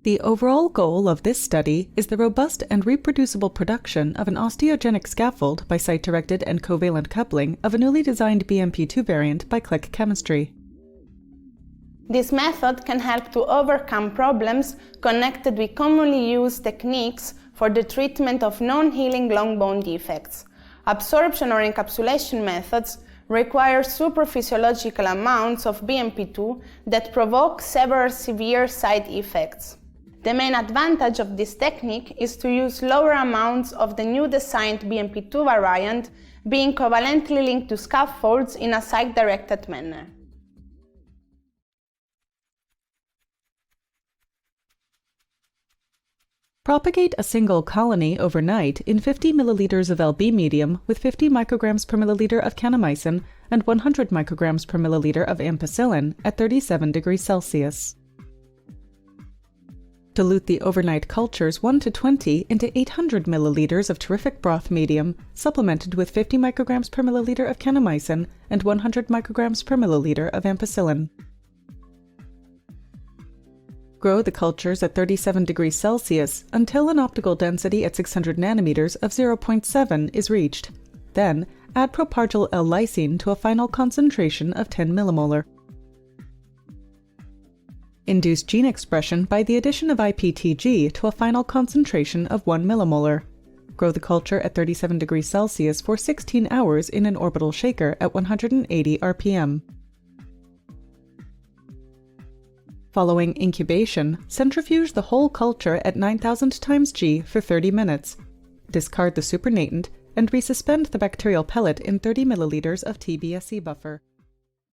The overall goal of this study is the robust and reproducible production of an osteogenic scaffold by site-directed and covalent coupling of a newly designed BMP2 variant by click chemistry. This method can help to overcome problems connected with commonly used techniques for the treatment of non-healing long bone defects. Absorption or encapsulation methods require supraphysiological amounts of BMP2 that provoke several severe side effects. The main advantage of this technique is to use lower amounts of the new designed BMP2 variant being covalently linked to scaffolds in a site-directed manner. Propagate a single colony overnight in 50 milliliters of LB medium with 50 micrograms per milliliter of kanamycin and 100 micrograms per milliliter of ampicillin at 37 degrees Celsius. Dilute the overnight cultures 1 to 20 into 800 milliliters of terrific broth medium, supplemented with 50 micrograms per milliliter of kanamycin and 100 micrograms per milliliter of ampicillin. Grow the cultures at 37 degrees Celsius until an optical density at 600 nanometers of 0.7 is reached. Then, add propargyl L-lysine to a final concentration of 10 millimolar. Induce gene expression by the addition of IPTG to a final concentration of 1 millimolar. Grow the culture at 37 degrees Celsius for 16 hours in an orbital shaker at 180 rpm. Following incubation, centrifuge the whole culture at 9000 times G for 30 minutes. Discard the supernatant and resuspend the bacterial pellet in 30 milliliters of TBSE buffer.